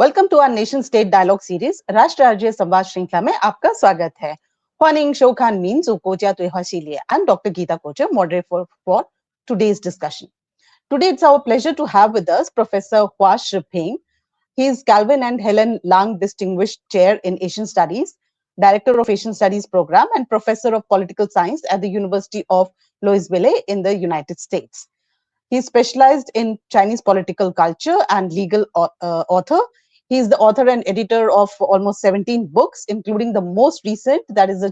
Welcome to our nation state dialogue series राष्ट्र राज्य संवाद श्रृंखला में आपका स्वागत है. 欢迎收看民族国家对话系列. I'm Dr. Geeta Kochar, moderator for today's discussion. Today it's our pleasure to have with us Professor Hua Shiping. He is Calvin and Helen Lang Distinguished Chair in Asian Studies, Director of Asian Studies Program, and Professor of Political Science at the University of Louisville in the United States. He is specialized in Chinese political culture and legal author. He is the author and editor of almost 17 books, including the most recent, that is the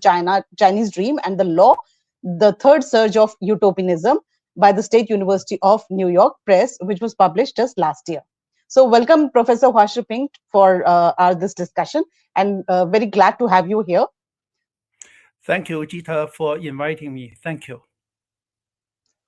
Chinese Dream and the Law, the Third Surge of Utopianism by the State University of New York Press, which was published just last year. So welcome, Professor Hua Shiping, for this discussion, and very glad to have you here. Thank you, Geeta, for inviting me. Thank you.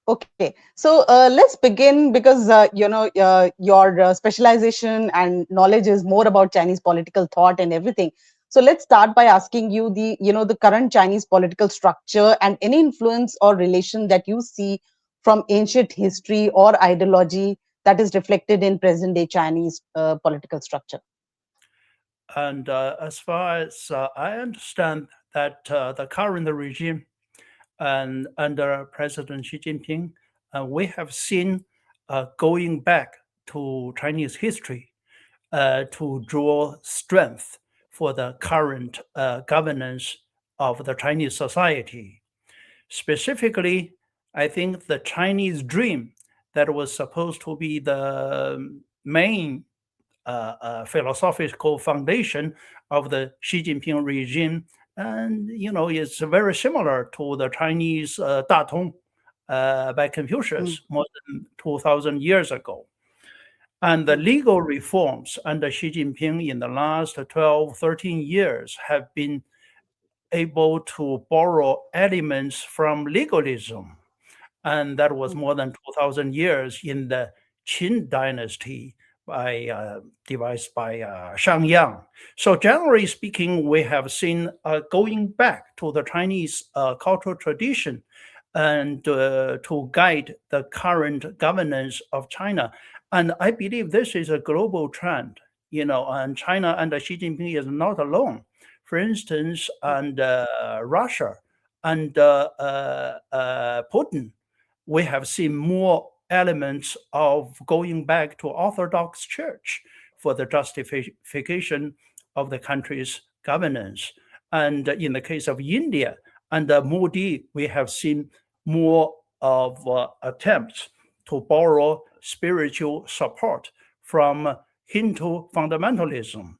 Okay, so let's begin because your specialization and knowledge is more about Chinese political thought and everything. So let's start by asking you the current Chinese political structure and any influence or relation that you see from ancient history or ideology that is reflected in present-day Chinese political structure. And as far as I understand that the current regime and under President Xi Jinping, we have seen going back to Chinese history to draw strength for the current governance of the Chinese society. Specifically, I think the Chinese Dream that was supposed to be the main philosophical foundation of the Xi Jinping regime, and it's very similar to the Chinese Datong by Confucius more than 2,000 years ago. And the legal reforms under Xi Jinping in the last 12, 13 years have been able to borrow elements from legalism. And that was more than 2,000 years in the Qin dynasty devised by Shangyang. So generally speaking, we have seen going back to the Chinese cultural tradition and to guide the current governance of China. And I believe this is a global trend, and China under Xi Jinping is not alone. For instance, and Russia and Putin, we have seen more elements of going back to Orthodox Church for the justification of the country's governance. And in the case of India, under Modi, we have seen more of attempts to borrow spiritual support from Hindu fundamentalism.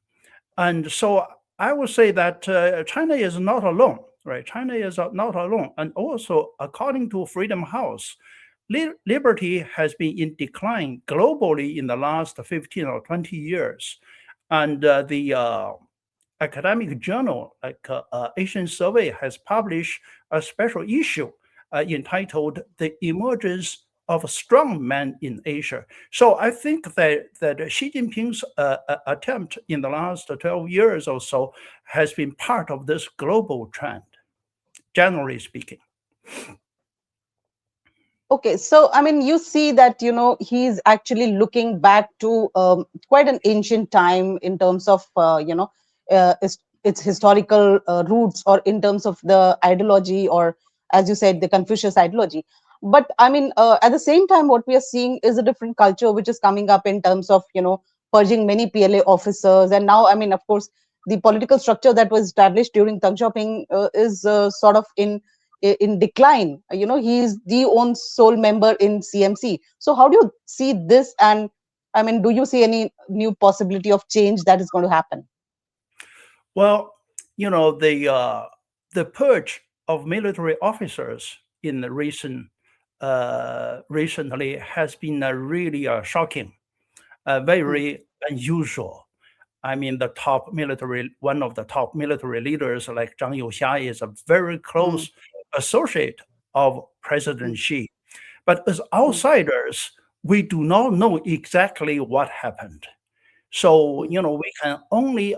And so I would say that China is not alone, right? China is not alone. And also, according to Freedom House, liberty has been in decline globally in the last 15 or 20 years. And the academic journal like Asian Survey has published a special issue entitled The Emergence of Strong Men in Asia. So I think that Xi Jinping's attempt in the last 12 years or so has been part of this global trend, generally speaking. Okay, so I mean, you see that he's actually looking back to quite an ancient time in terms of its historical roots, or in terms of the ideology, or as you said, the Confucius ideology. But I mean, at the same time, what we are seeing is a different culture which is coming up in terms of purging many PLA officers, and now I mean, of course, the political structure that was established during Deng Xiaoping is sort of in decline. He is the own sole member in CMC. So how do you see this? And I mean, do you see any new possibility of change that is going to happen? Well, the purge of military officers in the recently has been really shocking, very unusual. I mean, one of the top military leaders like Zhang Youxia is a very close associate of President Xi. But as outsiders, we do not know exactly what happened. So, we can only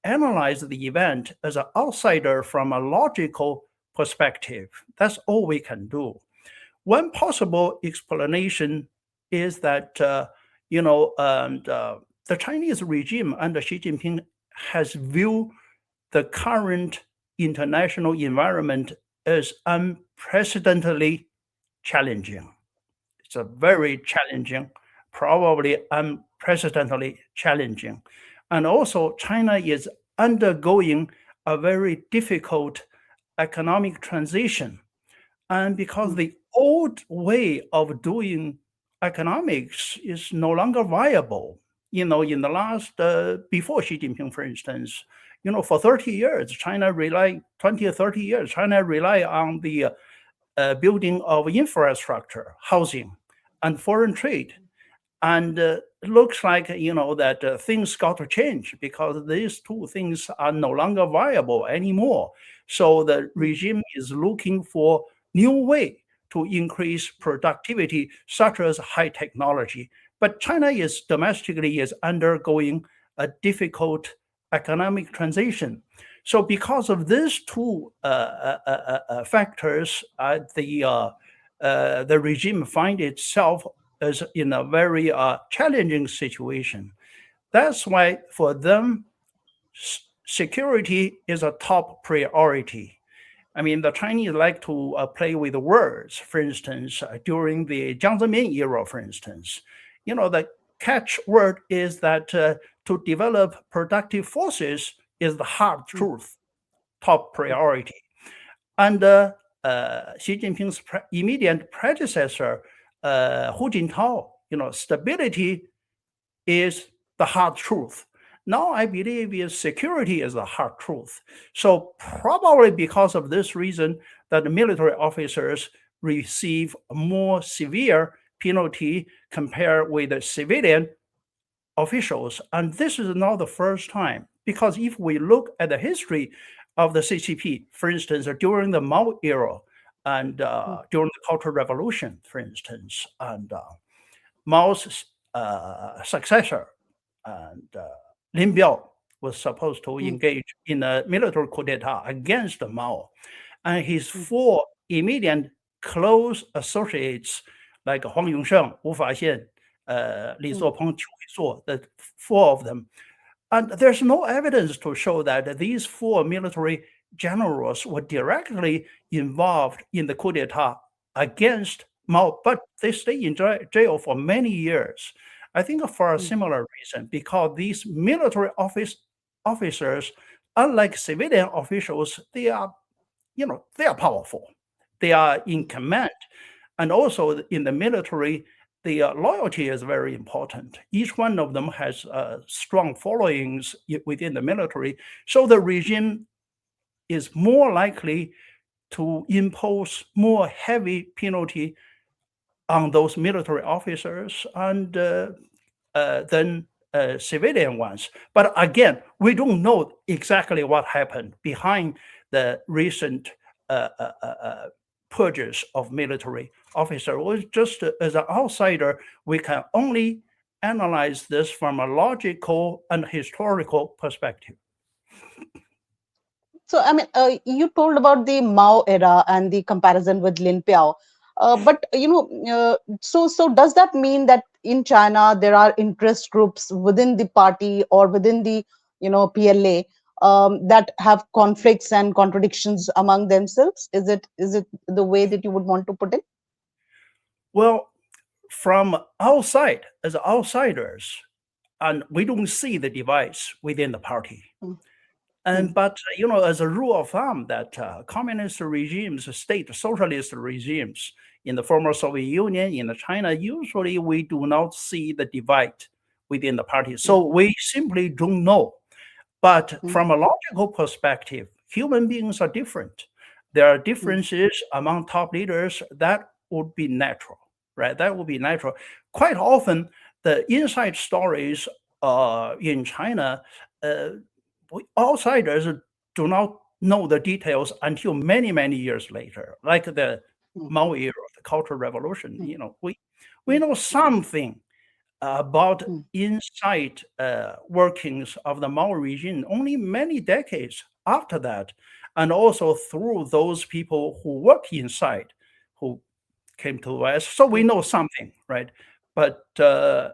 analyze the event as an outsider from a logical perspective. That's all we can do. One possible explanation is that, the Chinese regime under Xi Jinping has viewed the current international environment as unprecedentedly challenging. It's a very challenging, probably unprecedentedly challenging. And also, China is undergoing a very difficult economic transition. And because the old way of doing economics is no longer viable, in the last, before Xi Jinping, for instance, for 30 years, 20 or 30 years, China relied on the building of infrastructure, housing, and foreign trade. And it looks like, that things got to change because these two things are no longer viable anymore. So the regime is looking for new way to increase productivity, such as high technology. But China is domestically undergoing a difficult economic transition. So because of these two factors, the regime finds itself as in a very challenging situation. That's why for them, security is a top priority. I mean, the Chinese like to play with words. For instance, during the Jiang Zemin era, for instance, the catchword is that to develop productive forces is the hard truth, top priority. And Xi Jinping's immediate predecessor, Hu Jintao, stability is the hard truth. Now I believe security is the hard truth. So probably because of this reason that the military officers receive more severe penalty compared with the civilian officials. And this is not the first time, because if we look at the history of the CCP, for instance, during the Mao era and during the Cultural Revolution, for instance, and Mao's successor and Lin Biao was supposed to engage in a military coup d'etat against Mao. And his four immediate close associates, like Huang Yongsheng, Wu Faxian, Li Zuopeng, Qiu Huizuo, the four of them. And there's no evidence to show that these four military generals were directly involved in the coup d'etat against Mao, but they stayed in jail for many years. I think for a similar reason, because these military officers, unlike civilian officials, they are powerful. They are in command. And also in the military, the loyalty is very important. Each one of them has strong followings within the military. So the regime is more likely to impose more heavy penalty on those military officers and than civilian ones. But again, we don't know exactly what happened behind the recent purges of military officers. Just as an outsider, we can only analyze this from a logical and historical perspective. So, I mean, you told about the Mao era and the comparison with Lin Biao. But, so does that mean that in China, there are interest groups within the party or within the, PLA that have conflicts and contradictions among themselves? Is it the way that you would want to put it? Well, from outside, as outsiders, and we don't see the divides within the party. But as a rule of thumb, that communist regimes, state socialist regimes in the former Soviet Union, in China, usually we do not see the divide within the party. So we simply don't know. But from a logical perspective, human beings are different. There are differences among top leaders that would be natural, right? That would be natural. Quite often, the inside stories in China, outsiders do not know the details until many, many years later, like the Mao era, the Cultural Revolution. We know something about inside workings of the Mao regime only many decades after that, and also through those people who work inside, who came to the West. So we know something, right? But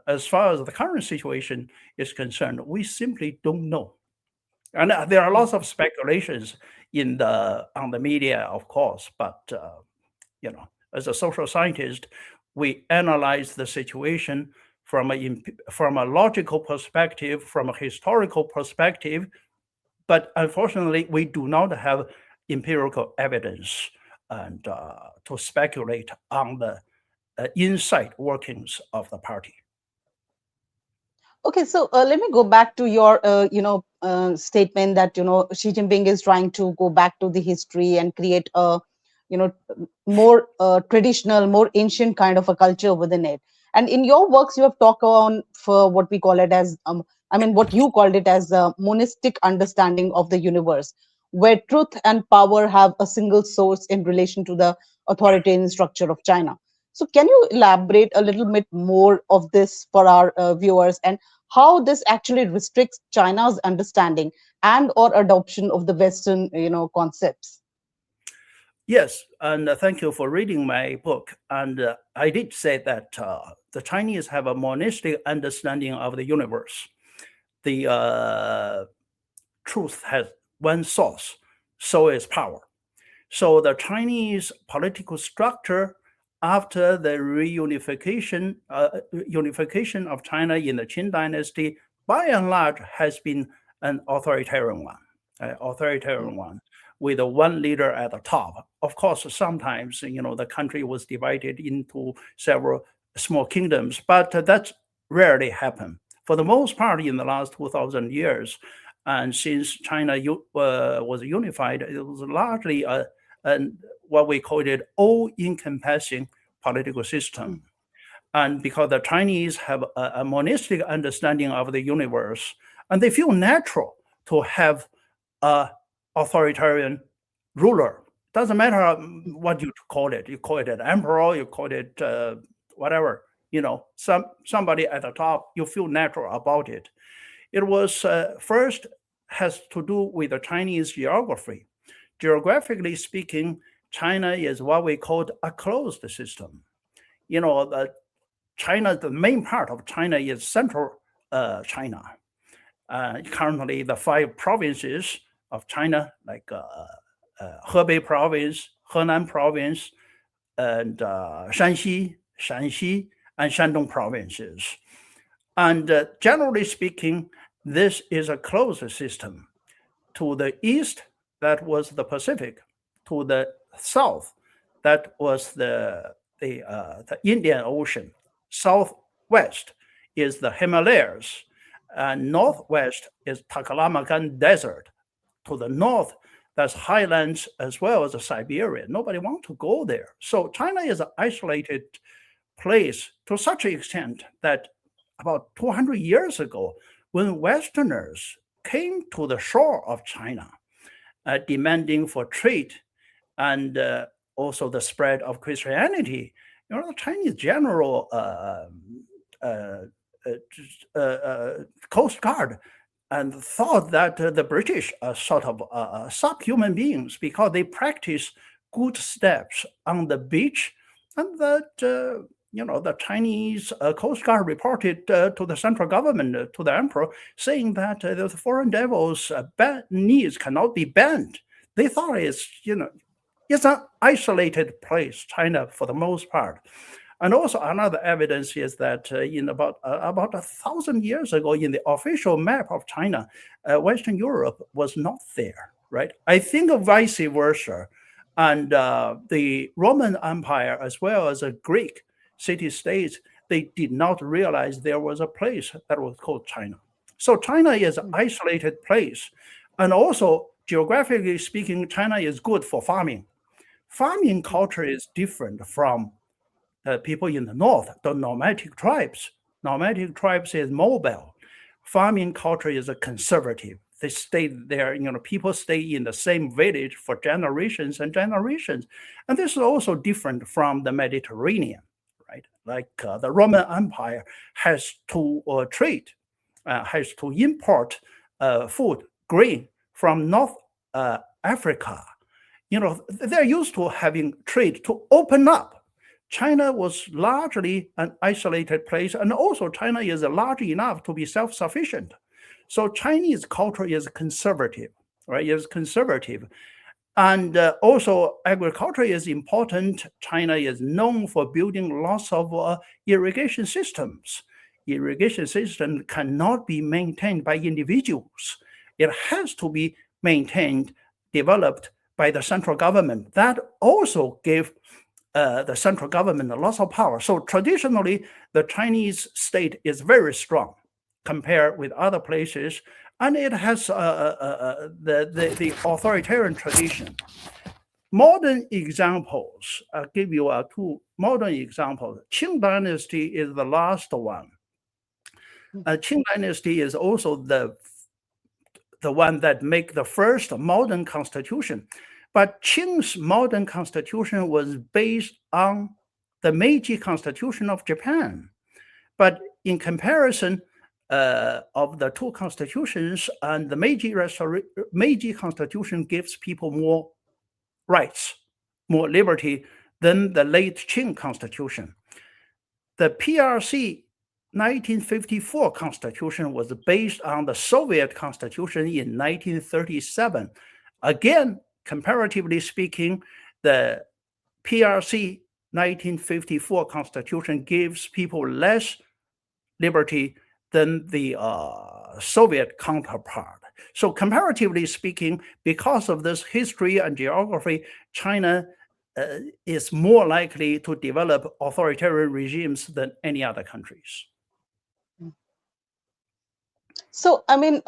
as far as the current situation is concerned, we simply don't know. And there are lots of speculations on the media, of course. But as a social scientist, we analyze the situation from a logical perspective, from a historical perspective. But unfortunately, we do not have empirical evidence and to speculate on the inside workings of the party. Okay, so let me go back to your, statement that Xi Jinping is trying to go back to the history and create a, more traditional, more ancient kind of a culture within it. And in your works, you have talked on for what we call it as, what you called it as a monistic understanding of the universe, where truth and power have a single source in relation to the authoritarian structure of China. So can you elaborate a little bit more of this for our viewers, and how this actually restricts China's understanding and or adoption of the Western, concepts? Yes, and thank you for reading my book. And I did say that the Chinese have a monistic understanding of the universe. The truth has one source, so is power. So the Chinese political structure after the unification of China in the Qin dynasty, by and large, has been an authoritarian one, with one leader at the top. Of course, sometimes the country was divided into several small kingdoms, but that rarely happened. For the most part, in the last 2,000 years, and since China was unified, it was largely what we called it all-encompassing political system. And because the Chinese have a monistic understanding of the universe, and they feel natural to have a authoritarian ruler. Doesn't matter what you call it. You call it an emperor, you call it whatever, somebody at the top, you feel natural about it. It was first has to do with the Chinese geography. Geographically speaking, China is what we call a closed system. The main part of China is central China. Currently, the 5 provinces of China, like Hebei province, Henan province, and Shanxi, and Shandong provinces. And generally speaking, this is a closed system. To the east, that was the Pacific. To the south, that was the Indian Ocean. Southwest is the Himalayas. And northwest is Taklamakan Desert. To the north, that's highlands as well as Siberia. Nobody wants to go there. So China is an isolated place to such an extent that about 200 years ago, when Westerners came to the shore of China, demanding for trade and also the spread of Christianity, the Chinese general Coast Guard and thought that the British are sort of subhuman beings because they practice good steps on the beach, and that the Chinese Coast Guard reported to the central government, to the emperor, saying that the foreign devils' knees cannot be bent. They thought it's an isolated place, China, for the most part. And also another evidence is that in about 1,000 years ago, in the official map of China, Western Europe was not there, right? I think vice versa. And the Roman Empire, as well as the Greek city-states, they did not realize there was a place that was called China. So China is an isolated place. And also, geographically speaking, China is good for farming. Farming culture is different from people in the north, the nomadic tribes. Nomadic tribes is mobile. Farming culture is a conservative. They stay there, people stay in the same village for generations and generations. And this is also different from the Mediterranean, right? Like the Roman Empire has to trade, has to import food, grain from North Africa. They're used to having trade to open up China was largely an isolated place, and also China is large enough to be self-sufficient. So Chinese culture is conservative, right? Is conservative. And also agriculture is important. China is known for building lots of irrigation systems. Irrigation system cannot be maintained by individuals. It has to be maintained, developed by the central government. That also gave the central government lots of power. So traditionally, the Chinese state is very strong compared with other places, and it has the authoritarian tradition. Modern examples, I'll give you two modern examples. Qing Dynasty is the last one. Qing Dynasty is also the one that make the first modern constitution. But Qing's modern constitution was based on the Meiji Constitution of Japan. But in comparison of the two constitutions, and the Meiji Constitution gives people more rights, more liberty than the late Qing Constitution. The PRC 1954 Constitution was based on the Soviet Constitution in 1937. Again, comparatively speaking, the PRC 1954 Constitution gives people less liberty than the Soviet counterpart. So comparatively speaking, because of this history and geography, China is more likely to develop authoritarian regimes than any other countries. So, I mean,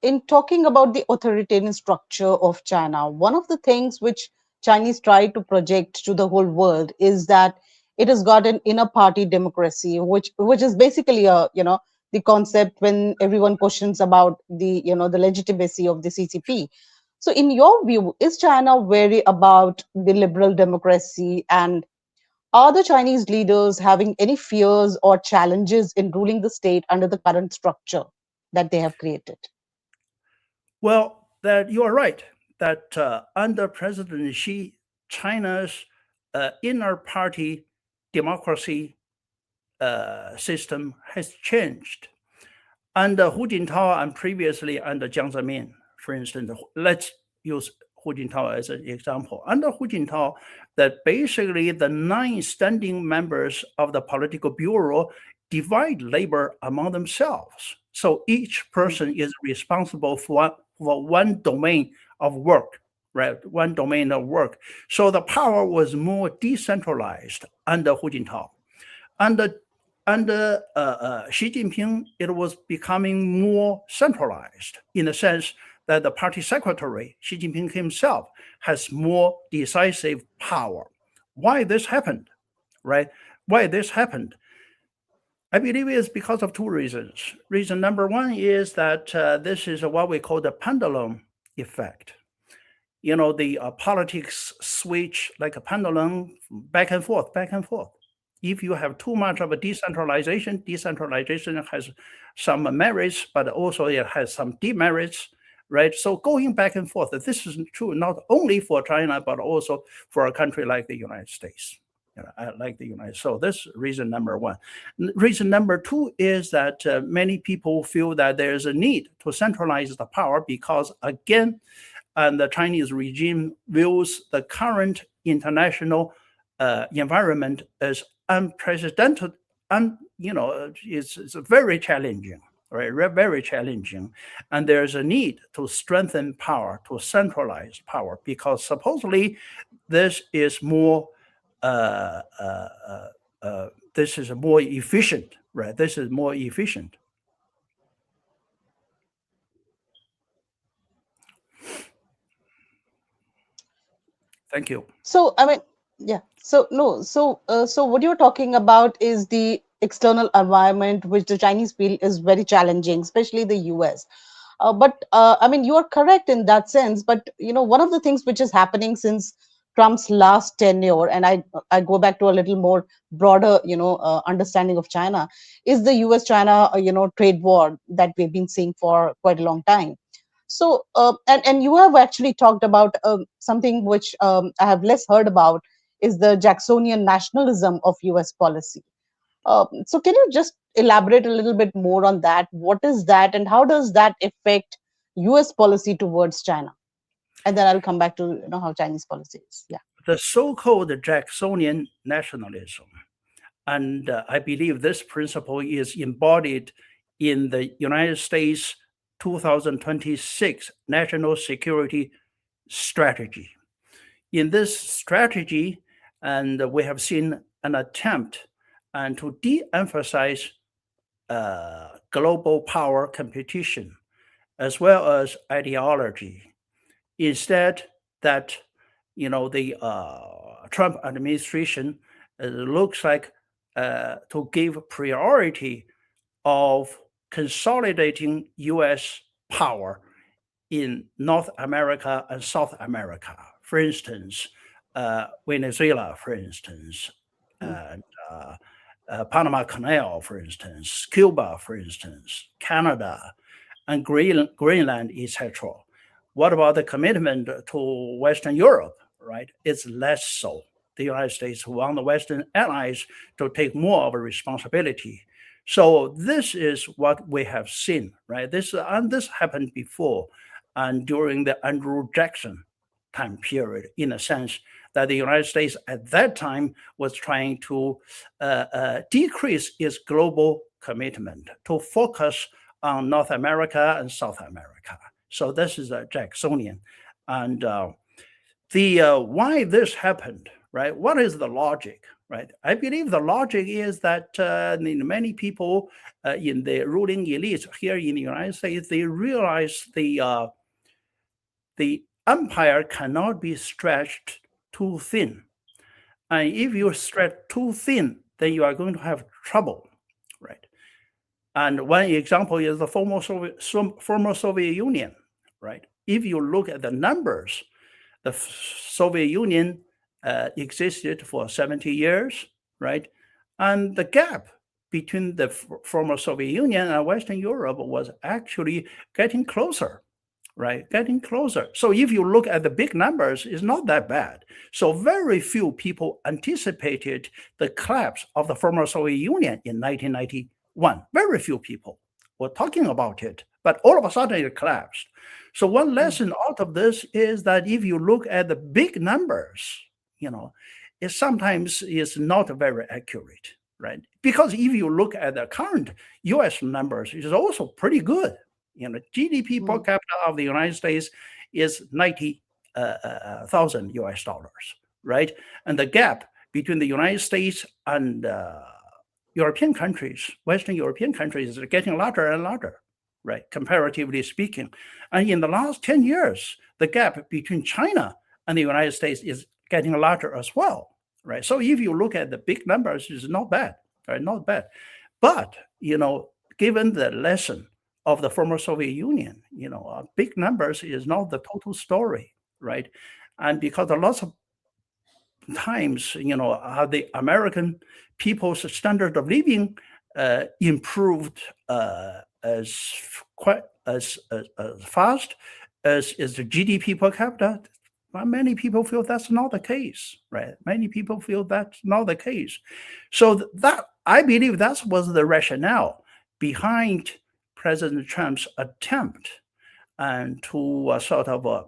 in talking about the authoritarian structure of China, one of the things which Chinese try to project to the whole world is that it has got an inner party democracy, which is basically the concept when everyone questions about the the legitimacy of the CCP. So, in your view, is China wary about the liberal democracy, and are the Chinese leaders having any fears or challenges in ruling the state under the current structure that they have created? Well, that you are right, that under President Xi, China's inner party democracy system has changed. Under Hu Jintao and previously under Jiang Zemin, for instance, let's use Hu Jintao as an example. Under Hu Jintao, that basically the 9 standing members of the political bureau divide labor among themselves. So each person is responsible for one domain of work, right? One domain of work. So the power was more decentralized under Hu Jintao. Under Xi Jinping, it was becoming more centralized in the sense that the party secretary, Xi Jinping himself, has more decisive power. Why this happened, right? Why this happened? I believe it's because of 2 reasons. Reason number 1 is that this is what we call the pendulum effect. The politics switch like a pendulum back and forth, back and forth. If you have too much of a decentralization has some merits, but also it has some demerits, right? So going back and forth, this is true not only for China, but also for a country like the United States. So this is reason number 1. Reason number 2 is that many people feel that there's a need to centralize the power because, again, the Chinese regime views the current international environment as unprecedented, and it's very challenging, right? Very challenging, and there's a need to strengthen power, to centralize power, because supposedly this is more efficient, right? This is more efficient. Thank you. So, I mean, yeah. So no. So what you're talking about is the external environment, which the Chinese feel is very challenging, especially the US. But I mean, you are correct in that sense. But one of the things which is happening since Trump's last tenure, and I go back to a little more broader, understanding of China, is the US-China, trade war that we've been seeing for quite a long time. So, and you have actually talked about something which I have less heard about, is the Jacksonian nationalism of US policy. So can you just elaborate a little bit more on that? What is that, and how does that affect US policy towards China? And then I'll come back to how Chinese policy is. Yeah. The so-called Jacksonian nationalism, and I believe this principle is embodied in the United States 2026 National Security Strategy. In this strategy, and we have seen an attempt to de-emphasize global power competition as well as ideology. Instead, that the Trump administration looks like to give priority of consolidating U.S. power in North America and South America. For instance, Venezuela, for instance, and Panama Canal, for instance, Cuba, for instance, Canada, and Greenland, etc. What about the commitment to Western Europe, right? It's less so. The United States want the Western allies to take more of a responsibility. So this is what we have seen, right? This happened before and during the Andrew Jackson time period, in a sense that the United States at that time was trying to decrease its global commitment to focus on North America and South America. So this is a Jacksonian. And why this happened, right? What is the logic, right? I believe the logic is that many people in the ruling elites here in the United States, they realize the empire cannot be stretched too thin. And if you stretch too thin, then you are going to have trouble, right? And one example is the former Soviet Union, right? If you look at the numbers, the Soviet Union existed for 70 years, right? And the gap between the former Soviet Union and Western Europe was actually getting closer, right? Getting closer. So if you look at the big numbers, it's not that bad. So very few people anticipated the collapse of the former Soviet Union in 1991. Very few people were talking about it, but all of a sudden it collapsed. So one lesson out of this is that if you look at the big numbers, it sometimes is not very accurate, right? Because if you look at the current US numbers, it is also pretty good. GDP per capita of the United States is $90,000 US, right? And the gap between the United States and European countries, Western European countries, is getting larger and larger, right? Comparatively speaking. And in the last 10 years, the gap between China and the United States is getting larger as well, right? So if you look at the big numbers, it's not bad, right? Not bad. But, given the lesson of the former Soviet Union, big numbers is not the total story, right? And because a lot of times, the American people's standard of living improved as fast as the GDP per capita. Many people feel that's not the case, right? Many people feel that's not the case. So that, I believe, that was the rationale behind President Trump's attempt and to sort of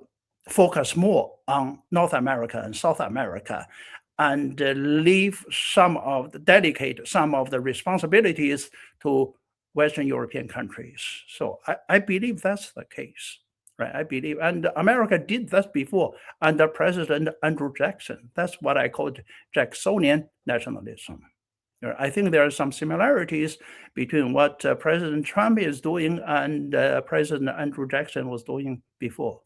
focus more on North America and South America, and delegate some of the responsibilities to Western European countries. So I believe that's the case, right? I believe, and America did that before under President Andrew Jackson. That's what I call Jacksonian nationalism. I think there are some similarities between what President Trump is doing and President Andrew Jackson was doing before.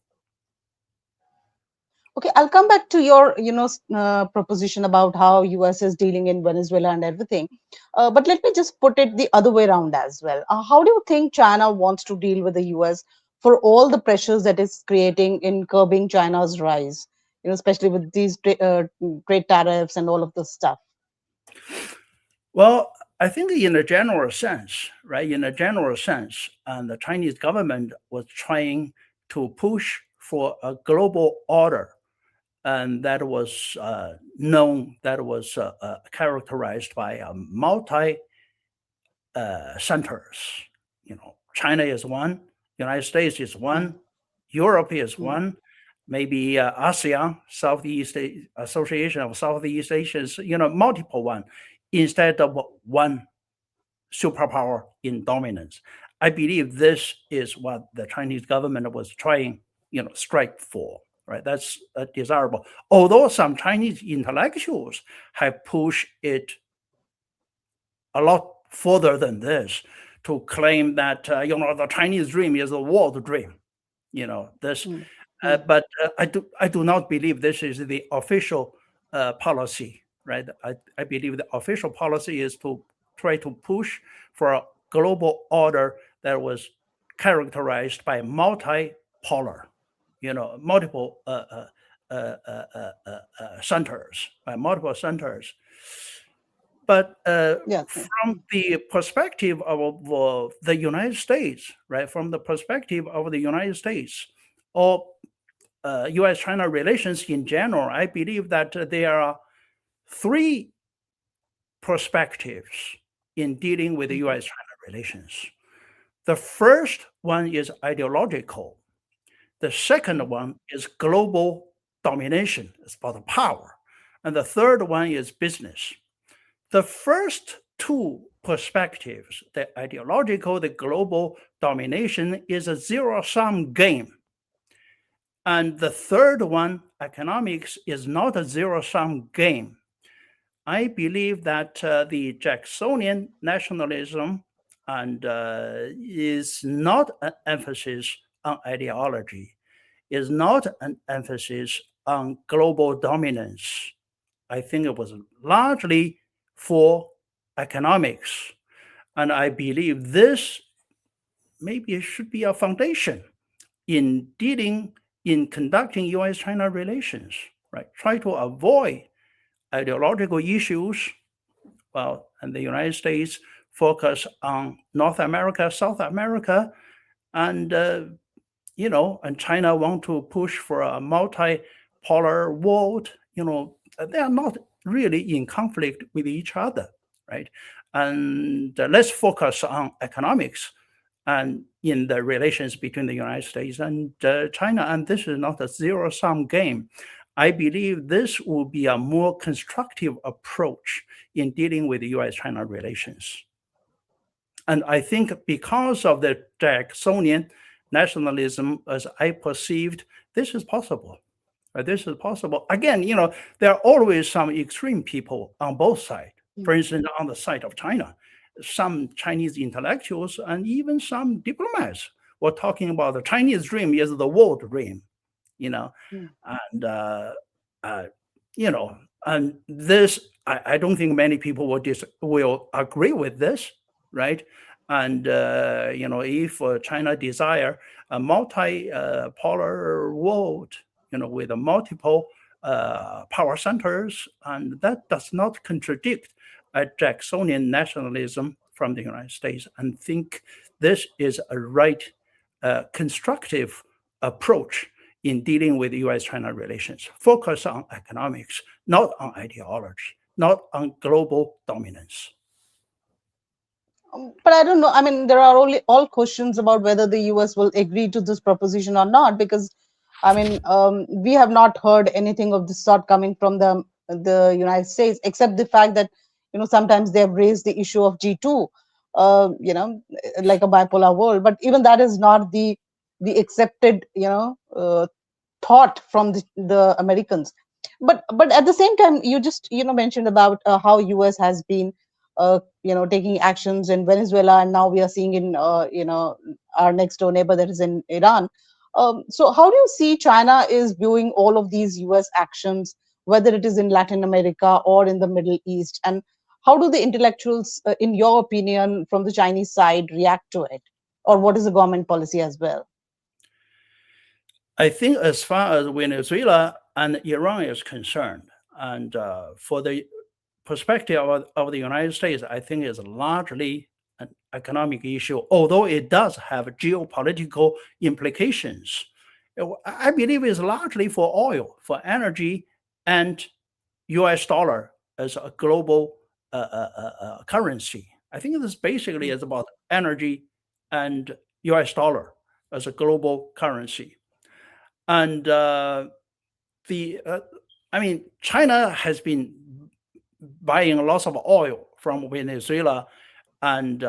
Okay, I'll come back to your, proposition about how US is dealing in Venezuela and everything. But let me just put it the other way around as well. How do you think China wants to deal with the US for all the pressures that is creating in curbing China's rise, especially with these trade tariffs and all of this stuff? Well, I think in a general sense, right? In a general sense, the Chinese government was trying to push for a global order and that was characterized by multi centers. China is one, United States is one, Europe is one, maybe ASEAN, Southeast Association of Southeast Asians, multiple one, instead of one superpower in dominance. I believe this is what the Chinese government was trying, strike for. Right, that's desirable. Although some Chinese intellectuals have pushed it a lot further than this to claim that the Chinese dream is a world dream. But I do not believe this is the official policy. Right, I believe the official policy is to try to push for a global order that was characterized by multipolar. Multiple centers, multiple centers. But from the perspective of the United States, right, from the perspective of the United States or U.S.-China relations in general, I believe that there are three perspectives in dealing with the U.S.-China relations. The first one is ideological. The second one is global domination. It's about power. And the third one is business. The first two perspectives, the ideological, the global domination, is a zero-sum game. And the third one, economics, is not a zero-sum game. I believe that the Jacksonian nationalism and is not an emphasis on ideology, is not an emphasis on global dominance. I think it was largely for economics. And I believe this maybe it should be a foundation in conducting U.S.-China relations, right? Try to avoid ideological issues. Well, and the United States focus on North America, South America, and and China want to push for a multipolar world. They are not really in conflict with each other, right? And let's focus on economics and in the relations between the United States and China. And this is not a zero-sum game. I believe this will be a more constructive approach in dealing with U.S.-China relations. And I think because of the Jacksonian nationalism, as I perceived, this is possible. This is possible. Again, there are always some extreme people on both sides. For instance, on the side of China, some Chinese intellectuals and even some diplomats were talking about the Chinese dream is the world dream, and and this I don't think many people will agree with this, right? And if China desire a multipolar world, with multiple power centers, and that does not contradict a Jacksonian nationalism from the United States. And think this is a right constructive approach in dealing with U.S.-China relations. Focus on economics, not on ideology, not on global dominance. But I don't know. I mean, there are all questions about whether the U.S. will agree to this proposition or not, because I mean, we have not heard anything of this sort coming from the United States, except the fact that sometimes they have raised the issue of G2, like a bipolar world. But even that is not the accepted thought from the Americans. But at the same time, you just mentioned about how U.S. has been taking actions in Venezuela, and now we are seeing in our next door neighbor, that is in Iran. So how do you see China is viewing all of these U.S. actions, whether it is in Latin America or in the Middle East? And how do the intellectuals, in your opinion, from the Chinese side react to it? Or what is the government policy as well? I think as far as Venezuela and Iran is concerned, and for the perspective of the United States, I think is largely an economic issue, although it does have geopolitical implications. I believe is largely for oil, for energy, and U.S. dollar as a global currency. I think this basically is about energy and U.S. dollar as a global currency. And China has been buying lots of oil from Venezuela and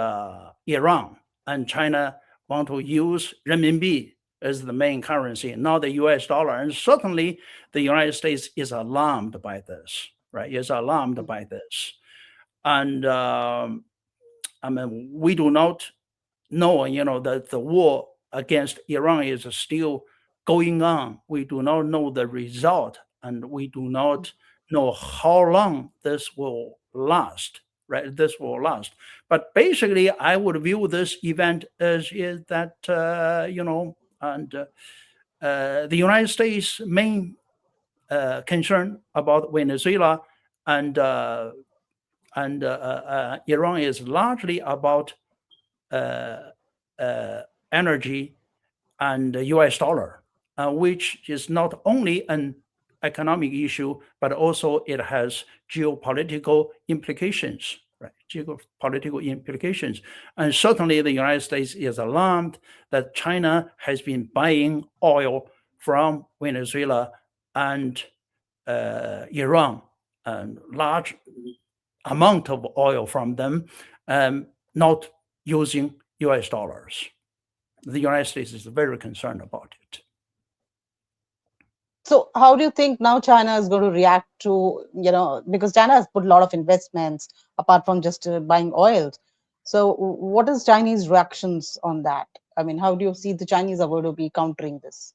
Iran, and China want to use renminbi as the main currency, not the U.S. dollar. And certainly the United States is alarmed by this, right? Is alarmed by this. And we do not know, that the war against Iran is still going on. We do not know the result, and we do not know how long this will last, right? This will last. But basically, I would view this event as is that, the United States' main concern about Venezuela and Iran is largely about energy and the U.S. dollar, which is not only an economic issue, but also it has geopolitical implications, right? Geopolitical implications. And certainly the United States is alarmed that China has been buying oil from Venezuela and Iran, and large amount of oil from them, not using U.S. dollars. The United States is very concerned about it. So how do you think now China is going to react to, because China has put a lot of investments apart from just buying oil. So what is Chinese reactions on that? I mean, how do you see the Chinese are going to be countering this?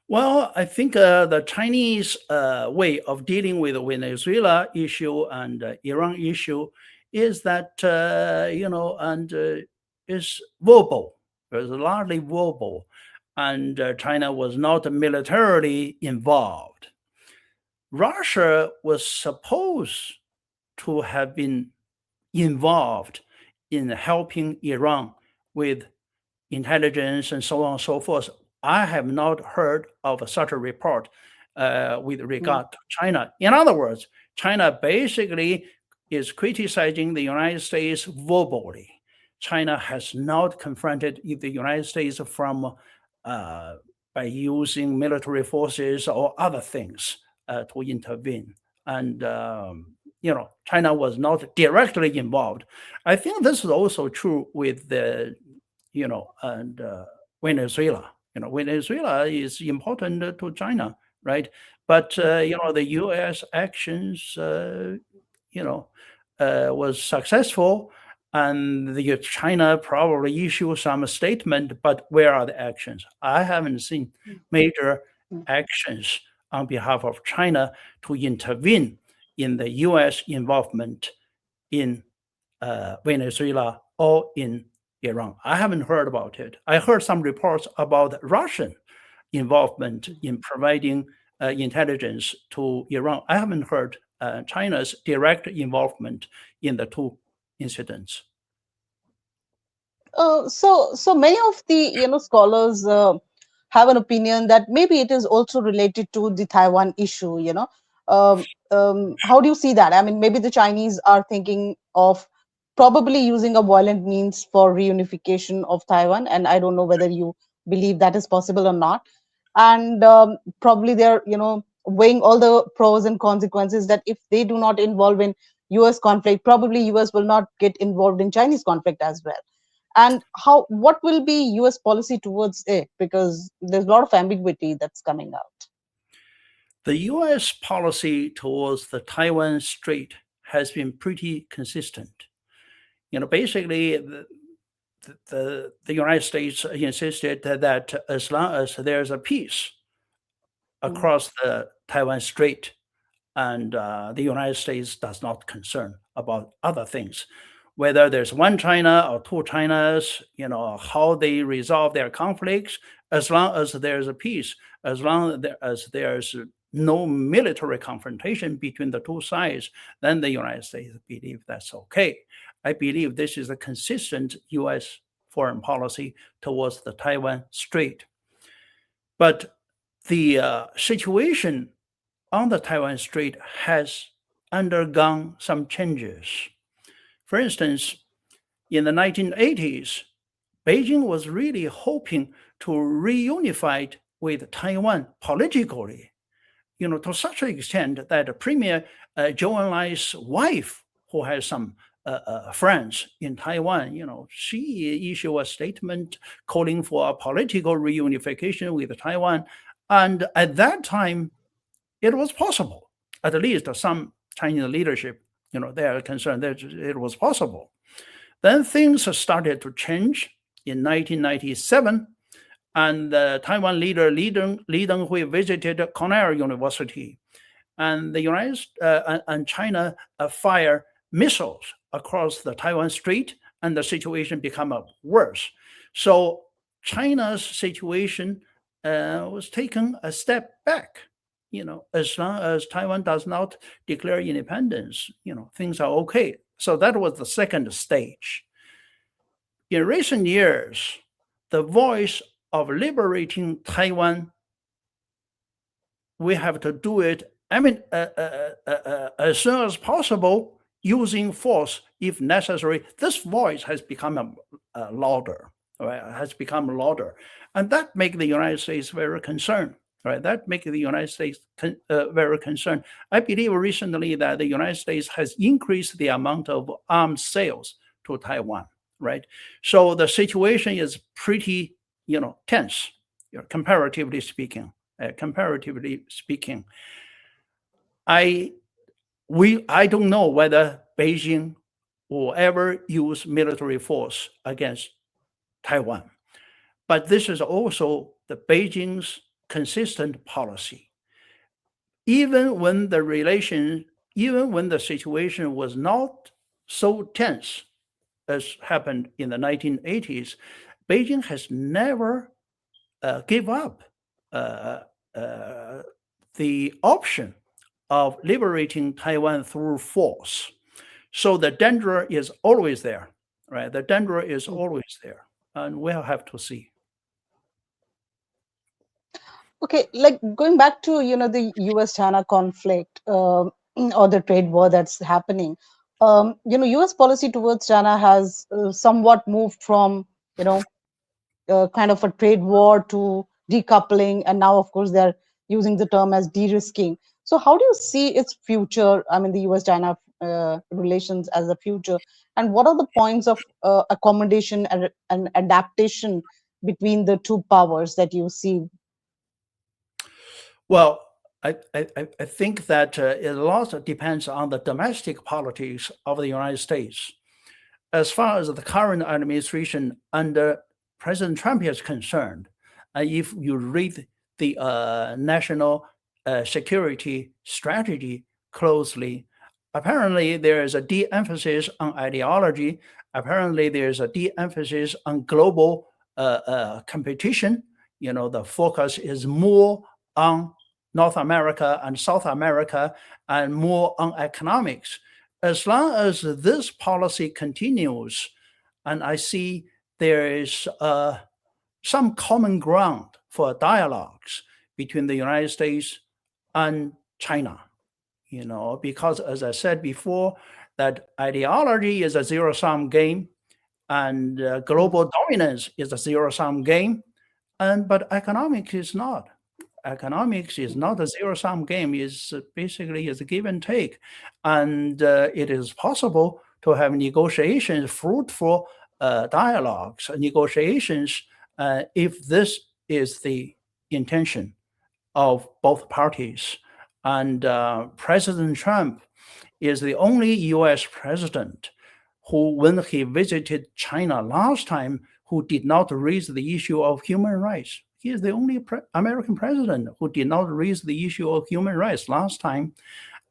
Well, I think the Chinese way of dealing with the Venezuela issue and Iran issue is that, is verbal. It's largely verbal. And China was not militarily involved. Russia was supposed to have been involved in helping Iran with intelligence and so on and so forth. I have not heard of such a report with regard to China. In other words, China basically is criticizing the United States verbally. China has not confronted the United States by using military forces or other things to intervene. And, China was not directly involved. I think this is also true with Venezuela. Venezuela is important to China, right? But, the U.S. actions, was successful, and China probably issued some statement, but where are the actions? I haven't seen major actions on behalf of China to intervene in the U.S. involvement in Venezuela or in Iran. I haven't heard about it. I heard some reports about Russian involvement in providing intelligence to Iran. I haven't heard China's direct involvement in the two incidents. So many of the scholars have an opinion that maybe it is also related to the Taiwan issue. How do you see that? I mean, maybe the Chinese are thinking of probably using a violent means for reunification of Taiwan, and I don't know whether you believe that is possible or not. And probably they're weighing all the pros and consequences that if they do not involve in U.S. conflict, probably U.S. will not get involved in Chinese conflict as well. And what will be U.S. policy towards it? Because there's a lot of ambiguity that's coming out. The U.S. policy towards the Taiwan Strait has been pretty consistent. Basically, the United States insisted that as long as there's a peace across the Taiwan Strait, and the United States does not concern about other things, whether there's one China or two Chinas, how they resolve their conflicts, as long as there's a peace, as long as there's no military confrontation between the two sides, then the United States believe that's okay. I believe this is a consistent U.S. foreign policy towards the Taiwan Strait. But the situation on the Taiwan Strait has undergone some changes. For instance, in the 1980s, Beijing was really hoping to reunify with Taiwan politically, to such an extent that Premier Zhou Enlai's wife, who has some friends in Taiwan, she issued a statement calling for a political reunification with Taiwan. And at that time, it was possible. At least some Chinese leadership, they are concerned that it was possible. Then things started to change in 1997, and the Taiwan leader Li Denghui visited Cornell University, and the United and China fired missiles across the Taiwan Strait, and the situation became worse. So China's situation was taken a step back. As long as Taiwan does not declare independence, things are okay. So that was the second stage. In recent years, the voice of liberating Taiwan, we have to do it, as soon as possible, using force if necessary. This voice has become louder, right? Has become louder. And that makes the United States very concerned. Right, that makes the United States very concerned. I believe recently that the United States has increased the amount of arms sales to Taiwan. Right, so the situation is pretty, tense, comparatively speaking. I don't know whether Beijing will ever use military force against Taiwan, but this is also the Beijing's consistent policy. Even when the situation was not so tense as happened in the 1980s, Beijing has never give up the option of liberating Taiwan through force. So the danger is always there, right? The danger is always there, and we'll have to see. Okay, like going back to the U.S.-China conflict or the trade war that's happening, U.S. policy towards China has somewhat moved from kind of a trade war to decoupling, and now of course they're using the term as de-risking. So how do you see its future? I mean, the U.S.-China relations as a future, and what are the points of accommodation and adaptation between the two powers that you see? Well, I think that it also depends on the domestic politics of the United States. As far as the current administration under President Trump is concerned, if you read the national security strategy closely, apparently there is a de-emphasis on ideology. Apparently there is a de-emphasis on global competition. The focus is more on North America and South America and more on economics. As long as this policy continues, and I see there is some common ground for dialogues between the United States and China, because as I said before, that ideology is a zero-sum game, and global dominance is a zero-sum game, but economics is not. Economics is not a zero-sum game. It's basically a give and take, and it is possible to have negotiations, fruitful dialogues, negotiations, if this is the intention of both parties. And President Trump is the only U.S. president who, when he visited China last time, who did not raise the issue of human rights. He is the only American president who did not raise the issue of human rights last time.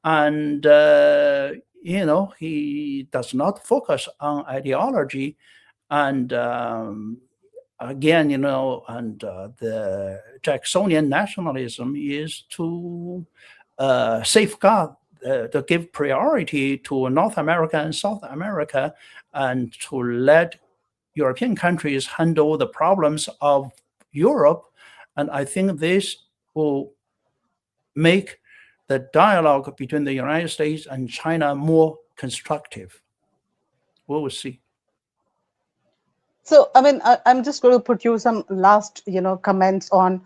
And, he does not focus on ideology. And again, and the Jacksonian nationalism is to safeguard, to give priority to North America and South America, and to let European countries handle the problems of Europe, And I think this will make the dialogue between the United States and China more constructive. We will see. So, I mean, I'm just going to put you some last, comments on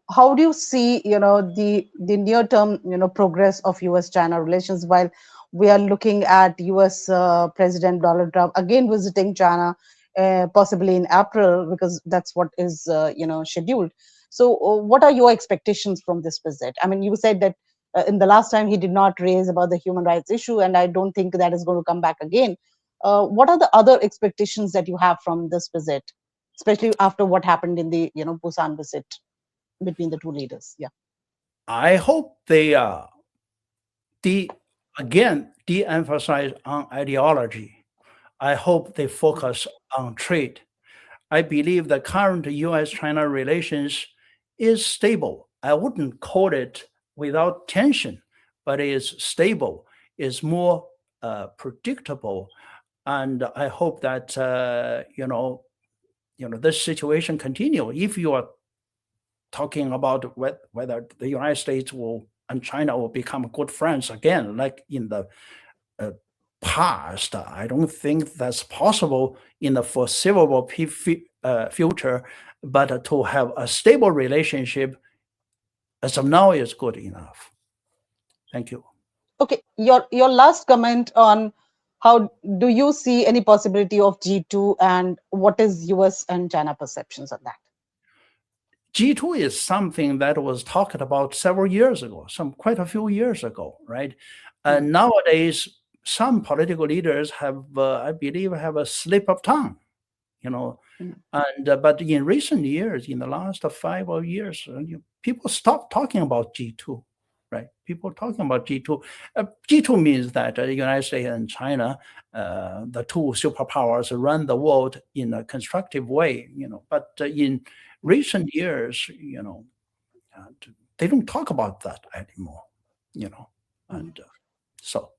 how do you see, the near-term, progress of U.S.-China relations while we are looking at U.S. President Donald Trump again visiting China, possibly in April, because that's what is, scheduled. So, what are your expectations from this visit? I mean, you said that in the last time he did not raise about the human rights issue, and I don't think that is going to come back again. What are the other expectations that you have from this visit, especially after what happened in the Busan visit between the two leaders? Yeah, I hope they de-emphasize on ideology. I hope they focus on trade. I believe the current U.S.-China relations is stable. I wouldn't call it without tension, but it is stable. It's more predictable. And I hope that this situation continue. If you are talking about whether the United States and China will become good friends again, like in the past, I don't think that's possible in the foreseeable future. But to have a stable relationship as of now is good enough. Thank you. Okay, your last comment on how do you see any possibility of G2 and what is US and China perceptions on that? G2 is something that was talked about several years ago, quite a few years ago, right? And nowadays, some political leaders I believe, have a slip of tongue, and but in recent years, in the last 5 years, people stopped talking about G2. Right, people talking about G2. G2 means that the United States and China, the two superpowers, run the world in a constructive way. But in recent years, they don't talk about that anymore. And so.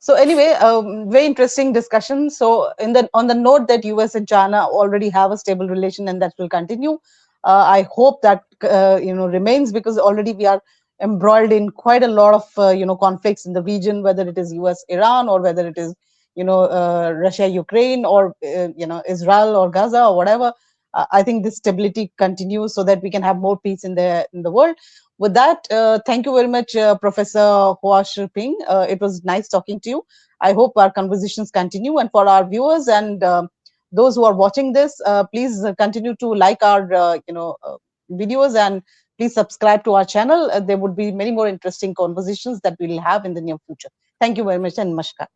So anyway, very interesting discussion. So on the note that US and China already have a stable relation and that will continue. I hope that remains, because already we are embroiled in quite a lot of conflicts in the region, whether it is US Iran or whether it is Russia Ukraine or Israel or Gaza or whatever. I think this stability continues so that we can have more peace in the world. With that, thank you very much, Professor Hua Shiping. It was nice talking to you. I hope our conversations continue, and for our viewers and those who are watching this, please continue to like our videos, and please subscribe to our channel. There would be many more interesting conversations that we will have in the near future. Thank you very much, and namaskar.